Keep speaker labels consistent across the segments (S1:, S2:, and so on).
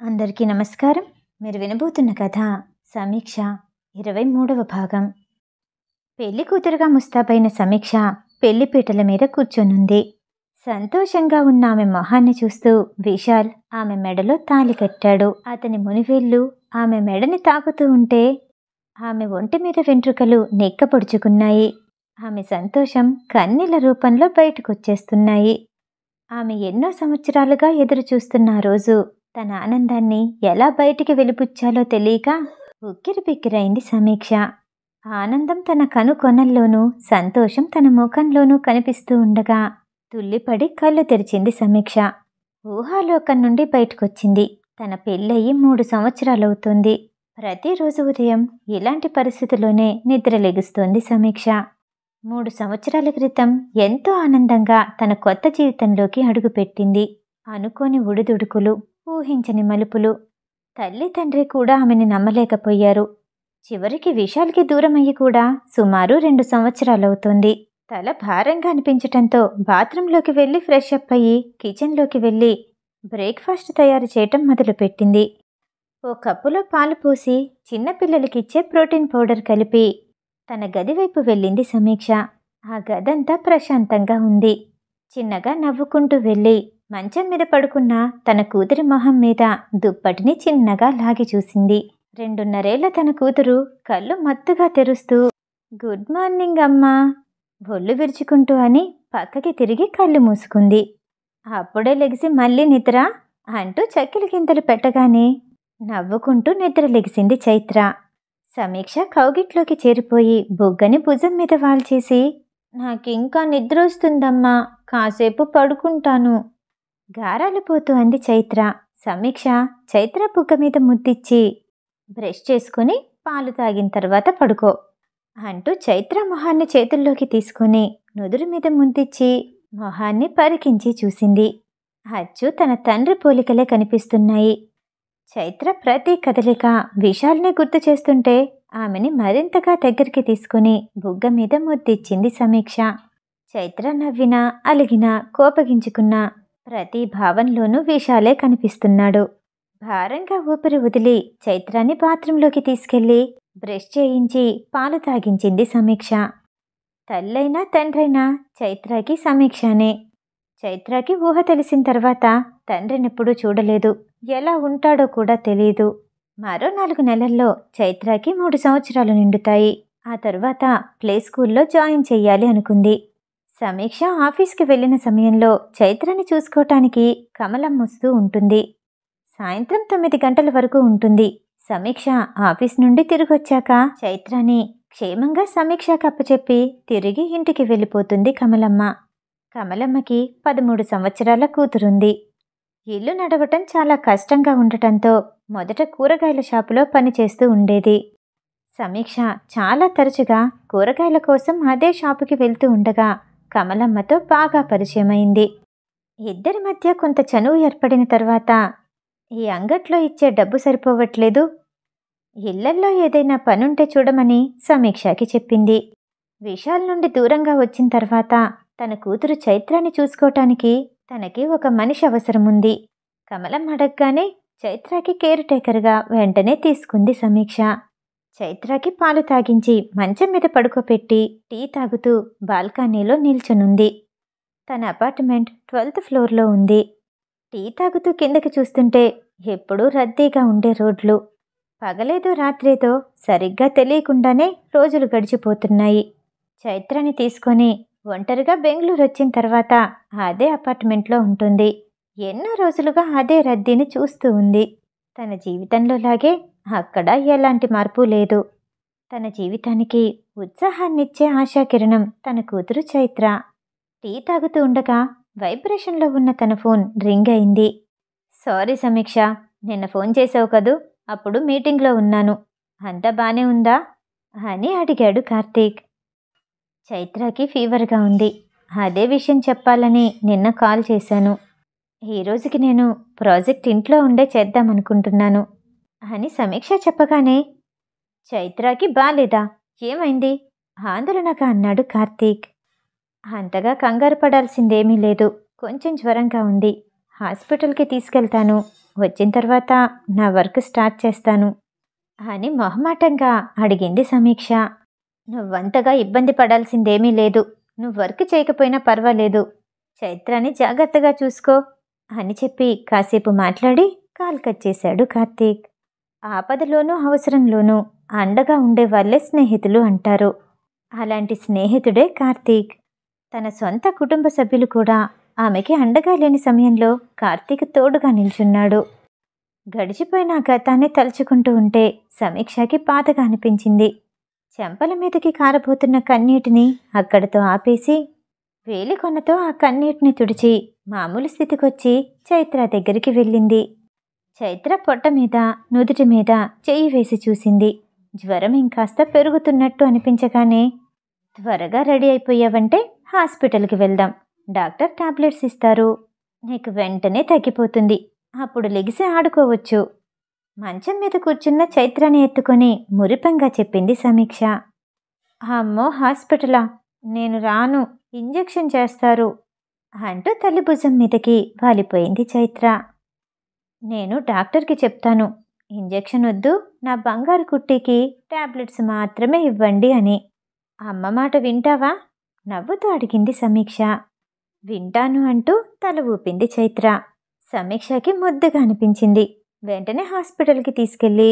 S1: అందరికీ నమస్కారం. మీరు వినబోతున్న కథ సమీక్ష 23వ భాగం. పెళ్లి కూతురుగా ముస్తాబైన సమీక్ష పెళ్లిపీటల మీద కూర్చొనుంది. సంతోషంగా ఉన్న ఆమె మొహాన్ని చూస్తూ విశాల్ ఆమె మెడలో తాళి కట్టాడు. అతని మునివేళ్లు ఆమె మెడని తాకుతూ ఉంటే ఆమె ఒంటి మీద వెంట్రుకలు నిక్కపొడుచుకున్నాయి. ఆమె సంతోషం కన్నీళ్ల రూపంలో బయటకొచ్చేస్తున్నాయి. ఆమె ఎన్నో సంవత్సరాలుగా ఎదురుచూస్తున్న ఆ రోజు తన ఆనందాన్ని ఎలా బయటికి వెలిపుచ్చాలో తెలియక ఉక్కిరిబిక్కిరైంది సమీక్ష. ఆనందం తన కనుకొనల్లోనూ, సంతోషం తన ముఖంలోనూ కనిపిస్తూ ఉండగా తుల్లిపడి కళ్ళు తెరిచింది సమీక్ష. ఊహాలోకం నుండి బయటకొచ్చింది. తన పెళ్ళయి 3 సంవత్సరాలవుతుంది. ప్రతిరోజు ఉదయం ఇలాంటి పరిస్థితిలోనే నిద్రలెగుస్తోంది సమీక్ష. 3 సంవత్సరాల క్రితం ఎంతో ఆనందంగా తన కొత్త జీవితంలోకి అడుగుపెట్టింది. అనుకోని ఒడిదుడుకులు, ఊహించని మలుపులు. తల్లి తండ్రి కూడా ఆమెని నమ్మలేకపోయారు. చివరికి విశాల్కి దూరమయ్యి కూడా సుమారు 2 సంవత్సరాలవుతోంది. తల భారంగా అనిపించటంతో బాత్రూంలోకి వెళ్ళి ఫ్రెష్ అప్ అయ్యి కిచెన్లోకి వెళ్ళి బ్రేక్ఫాస్ట్ తయారు చేయటం మొదలుపెట్టింది. ఓ కప్పులో పాలు పోసి చిన్నపిల్లలకిచ్చే ప్రోటీన్ పౌడర్ కలిపి తన గదివైపు వెళ్ళింది సమీక్ష. ఆ గదంతా ప్రశాంతంగా ఉంది. చిన్నగా నవ్వుకుంటూ వెళ్ళి మంచం మీద పడుకున్న తన కూతురి మొహం మీద దుప్పటిని చిన్నగా లాగి చూసింది. 2.5 తన కూతురు కళ్ళు మత్తుగా తెరుస్తూ గుడ్ మార్నింగ్ అమ్మా, ఒళ్ళు విరుచుకుంటూ అని పక్కకి తిరిగి కళ్ళు మూసుకుంది. అప్పుడే లెగిసి మళ్ళీ నిద్ర అంటూ చక్కిలి గింతలు పెట్టగానే నవ్వుకుంటూ నిద్ర లెగిసింది చైత్ర. సమీక్ష కౌగిట్లోకి చేరిపోయి బుగ్గని భుజం మీద వాల్చేసి నాకింకా నిద్రొస్తుందమ్మా, కాసేపు పడుకుంటాను గారాలు పోతూ అంది చైత్ర. సమీక్ష చైత్ర బుగ్గ మీద ముద్దిచ్చి బ్రష్ చేసుకుని పాలు తాగిన తర్వాత పడుకో అంటూ చైత్ర మొహాన్ని చేతుల్లోకి తీసుకుని నుదురు మీద ముద్దిచ్చి మొహాన్ని పరికించి చూసింది. అచ్చు తన తండ్రి పోలికలే కనిపిస్తున్నాయి. చైత్ర ప్రతి కదలిక విశాల్ని గుర్తు చేస్తుంటే ఆమెని మరింతగా దగ్గరికి తీసుకుని బుగ్గ మీద ముద్దిచ్చింది సమీక్ష. చైత్ర నవ్వినా, అలిగినా, కోపగించుకున్నా ప్రతి భావంలోనూ విశాలే కనిపిస్తున్నాడు. భారంగా ఊపిరి వదిలి చైత్రాన్ని బాత్రూంలోకి తీసుకెళ్లి బ్రష్ చేయించి పాలు తాగించింది సమీక్ష. తల్లైనా తండ్రైనా చైత్రకి సమీక్షనే. చైత్రకి ఊహ తెలిసిన తర్వాత తండ్రినెప్పుడూ చూడలేదు. ఎలా ఉంటాడో కూడా తెలియదు. మరో 4 నెలల్లో చైత్రకి 3 సంవత్సరాలు నిండుతాయి. ఆ తర్వాత ప్లే స్కూల్లో జాయిన్ చెయ్యాలి అనుకుంది. సమీక్ష ఆఫీస్కి వెళ్ళిన సమయంలో చైత్రని చూసుకోవటానికి కమలం వస్తూ ఉంటుంది. సాయంత్రం 9 గంటల వరకు ఉంటుంది. సమీక్ష ఆఫీస్ నుండి తిరిగొచ్చాక చైత్రని క్షేమంగా సమీక్షకు అప్పచెప్పి తిరిగి ఇంటికి వెళ్ళిపోతుంది కమలమ్మ. కమలమ్మకి 13 సంవత్సరాల కూతురుంది. ఇల్లు నడవటం చాలా కష్టంగా ఉండటంతో మొదట కూరగాయల షాపులో పనిచేస్తూ ఉండేది. సమీక్ష చాలా తరచుగా కూరగాయల కోసం అదే షాపుకి వెళ్తూ ఉండగా కమలమ్మతో బాగా పరిచయమైంది. ఇద్దరి మధ్య కొంత చనువు ఏర్పడిన తర్వాత ఈ అంగట్లో ఇచ్చే డబ్బు సరిపోవట్లేదు, ఇళ్లల్లో ఏదైనా పనుంటే చూడమని సమీక్షకి చెప్పింది. విశాల్ నుండి దూరంగా వచ్చిన తర్వాత తన కూతురు చైత్రాన్ని చూసుకోవటానికి తనకి ఒక మనిషి అవసరముంది. కమలం అడగగానే చైత్రకి కేర్ టేకర్గా వెంటనే తీసుకుంది సమీక్ష. చైత్రకి పాలు తాగించి మంచం మీద పడుకోపెట్టి టీ తాగుతూ బాల్కనీలో నిల్చునుంది. తన అపార్ట్మెంట్ 12th ఫ్లోర్లో ఉంది. టీ తాగుతూ కిందకి చూస్తుంటే ఎప్పుడూ రద్దీగా ఉండే రోడ్లు. పగలేదో రాత్రేదో సరిగ్గా తెలియకుండానే రోజులు గడిచిపోతున్నాయి. చైత్రని తీసుకొని ఒంటరిగా బెంగళూరు వచ్చిన తర్వాత అదే అపార్ట్మెంట్లో ఉంటుంది. ఎన్నో రోజులుగా అదే రద్దీని చూస్తూ ఉంది. తన జీవితంలో లాగే అక్కడ ఎలాంటి మార్పు లేదు. తన జీవితానికి ఉత్సాహాన్నిచ్చే ఆశాకిరణం తన కూతురు చైత్ర. టీ తాగుతూ ఉండగా వైబ్రేషన్లో ఉన్న తన ఫోన్ రింగ్ అయింది. సారీ సమీక్ష, నిన్న ఫోన్ చేసావు కదూ, అప్పుడు మీటింగ్లో ఉన్నాను. అంతా బానే ఉందా అని అడిగాడు కార్తీక్. చైత్రకి ఫీవర్గా ఉంది. అదే విషయం చెప్పాలని నిన్న కాల్ చేశాను. ఈరోజుకి నేను ప్రాజెక్ట్ ఇంట్లో ఉండే చేద్దామనుకుంటున్నాను అని సమీక్ష చెప్పగానే చైత్రకి బాలేదా, ఏమైంది ఆందోళనగా అన్నాడు కార్తీక్. అంతగా కంగారు పడాల్సిందేమీ లేదు, కొంచెం జ్వరంగా ఉంది, హాస్పిటల్కి తీసుకెళ్తాను వచ్చిన తర్వాత నా వర్క్ స్టార్ట్ చేస్తాను అని మొహమాటంగా అడిగింది సమీక్ష. నువ్వంతగా ఇబ్బంది పడాల్సిందేమీ లేదు. నువ్వు వర్క్ చేయకపోయినా పర్వాలేదు. చైత్రాని జాగ్రత్తగా చూసుకో అని చెప్పి కాసేపు మాట్లాడి కాల్ కట్ చేశాడు కార్తీక్. ఆపదలోనూ అవసరంలోనూ అండగా ఉండేవాళ్లే స్నేహితులు అంటారు. అలాంటి స్నేహితుడే కార్తీక్. తన సొంత కుటుంబ సభ్యులు కూడా ఆమెకి అండగా లేని సమయంలో కార్తీక్ తోడుగా నిల్చున్నాడు. గడిచిపోయిన గతాన్ని తలుచుకుంటూ ఉంటే సమీక్షకి బాధగా అనిపించింది. చెంపల మీదకి కారబోతున్న కన్నీటిని అక్కడితో ఆపేసి వేలికొనతో ఆ కన్నీటిని తుడిచి మామూలు స్థితికొచ్చి చైత్ర దగ్గరికి వెళ్ళింది. చైత్ర పొట్ట మీద నుదుటి మీద చెయ్యి వేసి చూసింది. జ్వరం ఇంకాస్త పెరుగుతున్నట్టు అనిపించగానే, త్వరగా రెడీ అయిపోయావంటే హాస్పిటల్కి వెళ్దాం. డాక్టర్ టాబ్లెట్స్ ఇస్తారు. నీకు వెంటనే తగ్గిపోతుంది. అప్పుడు లెగిసి ఆడుకోవచ్చు. మంచం మీద కూర్చున్న చైత్రని ఎత్తుకొని మురిపంగా చెప్పింది సమీక్ష. అమ్మో, హాస్పిటలా? నేను రాను, ఇంజెక్షన్ చేస్తారు అంటూ తల్లి భుజం మీదకి వాలిపోయింది చైత్ర. నేను డాక్టర్కి చెప్తాను, ఇంజెక్షన్ వద్దు, నా బంగారు కుట్టికి టాబ్లెట్స్ మాత్రమే ఇవ్వండి అని. అమ్మ మాట వింటావా? నవ్వుతూ అడిగింది సమీక్ష. వింటాను అంటూ తల ఊపింది చైత్ర. సమీక్షకి ముద్దుగా అనిపించింది. వెంటనే హాస్పిటల్కి తీసుకెళ్ళి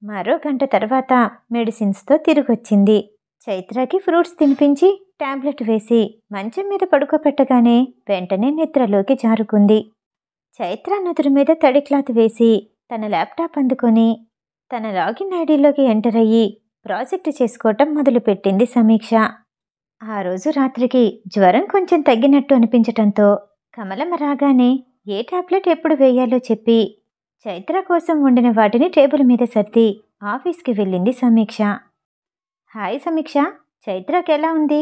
S1: మరో గంట తర్వాత మెడిసిన్స్తో తిరిగొచ్చింది. చైత్రకి ఫ్రూట్స్ తినిపించి టాబ్లెట్ వేసి మంచం మీద పడుకోబెట్టగానే వెంటనే నిద్రలోకి జారుకుంది. చైత్ర నుదురు మీద తడి క్లాత్ వేసి తన ల్యాప్టాప్ అందుకొని తన లాగిన్ ఐడీలోకి ఎంటర్ అయ్యి ప్రాజెక్టు చేసుకోవటం మొదలుపెట్టింది సమీక్ష. ఆ రోజు రాత్రికి జ్వరం కొంచెం తగ్గినట్టు అనిపించటంతో కమలమ్మ రాగానే ఏ టాబ్లెట్ ఎప్పుడు వేయాలో చెప్పి చైత్ర కోసం వండిన వాటిని టేబుల్ మీద సర్ది ఆఫీస్కి వెళ్ళింది సమీక్ష. హాయ్ సమీక్ష, చైత్రకి ఎలా ఉంది?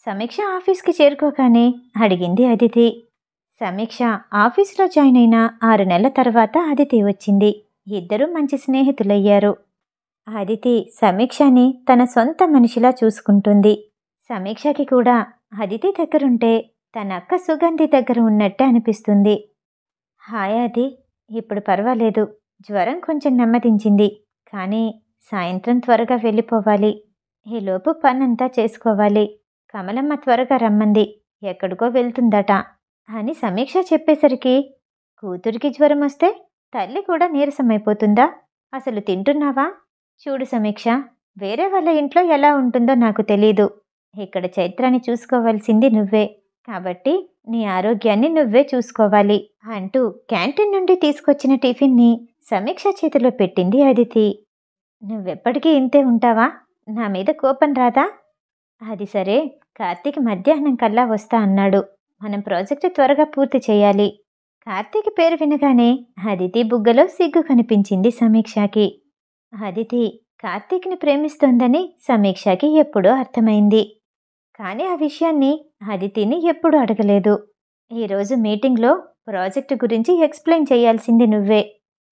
S1: సమీక్ష ఆఫీస్కి చేరుకోగానే అడిగింది అదితి. సమీక్ష ఆఫీస్లో జాయిన్ అయిన 6 నెలల తర్వాత అదితి వచ్చింది. ఇద్దరూ మంచి స్నేహితులయ్యారు. అదితి సమీక్షని తన సొంత మనిషిలా చూసుకుంటుంది. సమీక్షకి కూడా అదితి దగ్గరుంటే తన అక్క సుగంధి దగ్గర ఉన్నట్టే అనిపిస్తుంది. హాయ్ అది, ఇప్పుడు పర్వాలేదు. జ్వరం కొంచెం నెమ్మదించింది. కానీ సాయంత్రం త్వరగా వెళ్ళిపోవాలి. ఈలోపు పనంతా చేసుకోవాలి. కమలమ్మ త్వరగా రమ్మంది, ఎక్కడికో వెళ్తుందట అని సమీక్ష చెప్పేసరికి, కూతురికి జ్వరం వస్తే తల్లి కూడా నీరసమైపోతుందా? అసలు తింటున్నావా? చూడు సమీక్ష, వేరే వాళ్ళ ఇంట్లో ఎలా ఉంటుందో నాకు తెలీదు. ఇక్కడ చైత్రాన్ని చూసుకోవాల్సింది నువ్వే. కాబట్టి నీ ఆరోగ్యాన్ని నువ్వే చూసుకోవాలి అంటూ క్యాంటీన్ నుండి తీసుకొచ్చిన టిఫిన్ని సమీక్ష చేతిలో పెట్టింది అదితి. నువ్వెప్పటికీ ఇంతే ఉంటావా? నా మీద కోపం రాదా? అది సరే, కార్తీక్ మధ్యాహ్నం కల్లా వస్తా అన్నాడు. మనం ప్రాజెక్టు త్వరగా పూర్తి చేయాలి. కార్తీక్ పేరు వినగానే అదితి బుగ్గలో సిగ్గు కనిపించింది సమీక్షకి. అదితి కార్తీక్ని ప్రేమిస్తోందని సమీక్షకి ఎప్పుడో అర్థమైంది. కానీ ఆ విషయాన్ని అదితిని ఎప్పుడూ అడగలేదు. ఈరోజు మీటింగ్లో ప్రాజెక్టు గురించి ఎక్స్ప్లెయిన్ చేయాల్సింది నువ్వే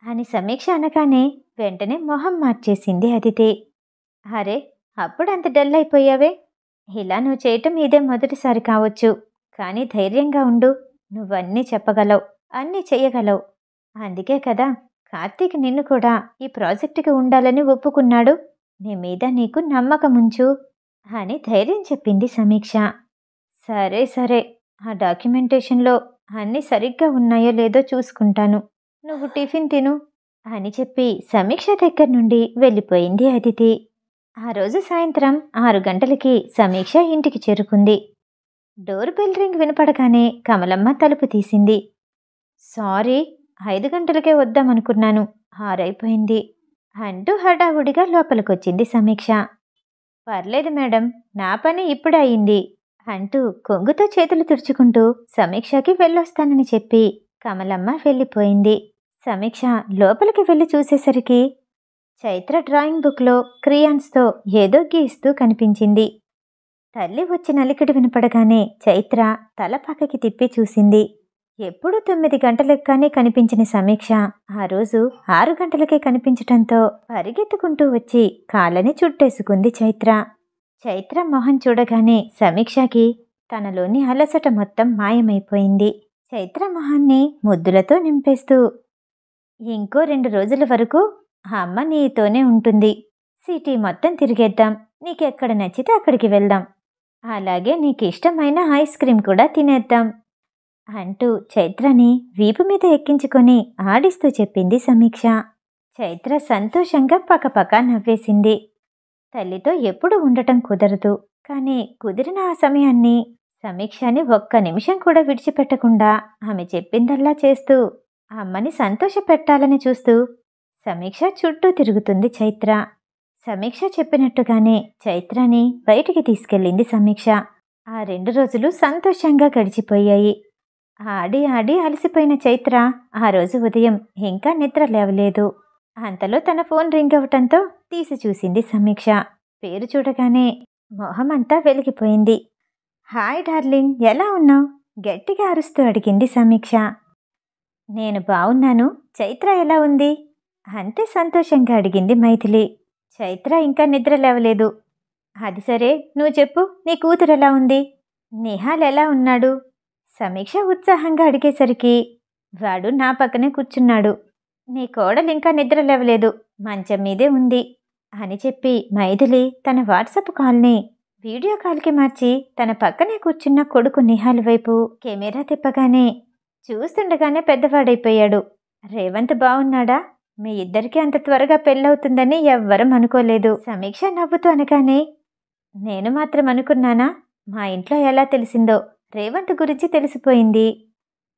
S1: అని సమీక్ష అనగానే వెంటనే మొహం మార్చేసింది అదితి. అరే, అప్పుడంత డల్ అయిపోయావే? ఇలా నువ్వు చేయటం ఇదే మొదటిసారి కావచ్చు. కానీ ధైర్యంగా ఉండు. నువ్వన్నీ చెప్పగలవు, అన్నీ చెయ్యగలవు. అందుకే కదా కార్తీక్ నిన్ను కూడా ఈ ప్రాజెక్టుకి ఉండాలని ఒప్పుకున్నాడు. నీ మీద నీకు నమ్మకముంచు అని ధైర్యం చెప్పింది సమీక్ష. సరే సరే, ఆ డాక్యుమెంటేషన్లో అన్నీ సరిగ్గా ఉన్నాయో లేదో చూసుకుంటాను. నువ్వు టిఫిన్ తిను అని చెప్పి సమీక్ష దగ్గర నుండి వెళ్ళిపోయింది అదితి. ఆ రోజు సాయంత్రం 6 గంటలకి సమీక్ష ఇంటికి చేరుకుంది. డోర్ బెల్ రింగ్ వినపడగానే కమలమ్మ తలుపు తీసింది. సారీ, 5 గంటలకే వద్దామనుకున్నాను, 6 అయిపోయింది అంటూ హడావుడిగా లోపలికొచ్చింది సమీక్ష. పర్లేదు మేడం, నా పని ఇప్పుడే అయింది అంటూ కొంగుతో చేతులు తుడుచుకుంటూ సమీక్షకి వెళ్ళొస్తానని చెప్పి కమలమ్మ వెళ్ళిపోయింది. సమీక్ష లోపలికి వెళ్ళి చూసేసరికి చైత్ర డ్రాయింగ్ బుక్లో క్రియాన్స్తో ఏదో గీస్తూ కనిపించింది. తల్లి వచ్చి నలికిడి వినపడగానే చైత్ర తల పక్కకి తిప్పి చూసింది. ఎప్పుడూ 9 గంటలకు కానీ కనిపించిన సమీక్ష ఆ రోజు 6 గంటలకే కనిపించటంతో పరిగెత్తుకుంటూ వచ్చి కాళ్ళని చుట్టేసుకుంది చైత్ర. చైత్ర మొహం చూడగానే సమీక్షకి తనలోని అలసట మొత్తం మాయమైపోయింది. చైత్ర మొహాన్ని ముద్దులతో నింపేస్తూ, ఇంకో 2 రోజుల వరకు ఆ అమ్మ నీతోనే ఉంటుంది. సిటీ మొత్తం తిరిగేద్దాం. నీకెక్కడ నచ్చితే అక్కడికి వెళ్దాం. అలాగే నీకిష్టమైన ఐస్ క్రీమ్ కూడా తినేద్దాం అంటూ చైత్రని వీపు మీద ఎక్కించుకొని ఆడిస్తూ చెప్పింది సమీక్ష. చైత్ర సంతోషంగా పకపక నవ్వేసింది. తల్లితో ఎప్పుడు ఉండటం కుదరదు. కానీ కుదిరిన ఆ సమయాన్ని సమీక్షని ఒక్క నిమిషం కూడా విడిచిపెట్టకుండా ఆమె చెప్పిందల్లా చేస్తూ అమ్మని సంతోషపెట్టాలని చూస్తూ సమీక్ష చుట్టూ తిరుగుతుంది చైత్ర. సమీక్ష చెప్పినట్టుగానే చైత్రని బయటికి తీసుకెళ్ళింది సమీక్ష. ఆ 2 రోజులు సంతోషంగా గడిచిపోయాయి. ఆడి ఆడి అలసిపోయిన చైత్ర ఆ రోజు ఉదయం ఇంకా నిద్ర లేవలేదు. అంతలో తన ఫోన్ రింగ్ అవటంతో తీసి చూసింది సమీక్ష. పేరు చూడగానే మొహమంతా వెలిగిపోయింది. హాయ్ డార్లింగ్, ఎలా ఉన్నావు? గట్టిగా అరుస్తూ అడిగింది సమీక్ష. నేను బావున్నాను. చైత్ర ఎలా ఉంది? అంతే సంతోషంగా అడిగింది మైథిలి. చైత్ర ఇంకా నిద్ర లేవలేదు. అది సరే, నువ్వు చెప్పు, నీ కూతురెలా ఉంది? నిహాల్ ఎలా ఉన్నాడు? సమీక్ష ఉత్సాహంగా అడిగేసరికి వాడు నా పక్కనే కూర్చున్నాడు. నీ కోడలింకా నిద్ర లేవలేదు, మంచం మీదే ఉంది అని చెప్పి మైథిలి తన వాట్సాప్ కాల్ని వీడియో కాల్కి మార్చి తన పక్కనే కూర్చున్న కొడుకు నిహాల్ వైపు కెమెరా తిప్పగానే చూస్తుండగానే పెద్దవాడైపోయాడు. రేవంత్ బావున్నాడా? మీ ఇద్దరికీ అంత త్వరగా పెళ్ళవుతుందని ఎవ్వరం అనుకోలేదు. సమీక్ష నవ్వుతూ అనగానే నేను మాత్రం అనుకున్నానా? మా ఇంట్లో ఎలా తెలిసిందో రేవంత్ గురించి తెలిసిపోయింది.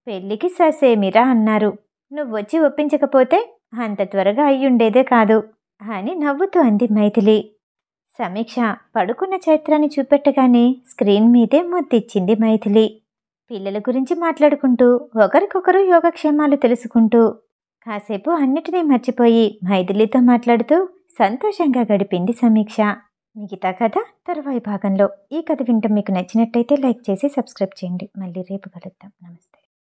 S1: పెళ్ళికి ససేమిరా అన్నారు. నువ్వొచ్చి ఒప్పించకపోతే అంత త్వరగా అయ్యుండేదే కాదు అని నవ్వుతూ అంది మైథిలి. సమీక్ష పడుకున్న చైత్రాన్ని చూపెట్టగానే స్క్రీన్ మీదే ముద్దిచ్చింది మైథిలి. పిల్లల గురించి మాట్లాడుకుంటూ ఒకరికొకరు యోగక్షేమాలు తెలుసుకుంటూ కాసేపు అన్నిటినీ మర్చిపోయి మైథిలితో మాట్లాడుతూ సంతోషంగా గడిపింది సమీక్ష. మిగతా కథ తరువాయి భాగంలో. ఈ కథ వింటం మీకు నచ్చినట్టయితే లైక్ చేసి సబ్స్క్రైబ్ చేయండి. మళ్ళీ రేపు కలుద్దాం. నమస్తే.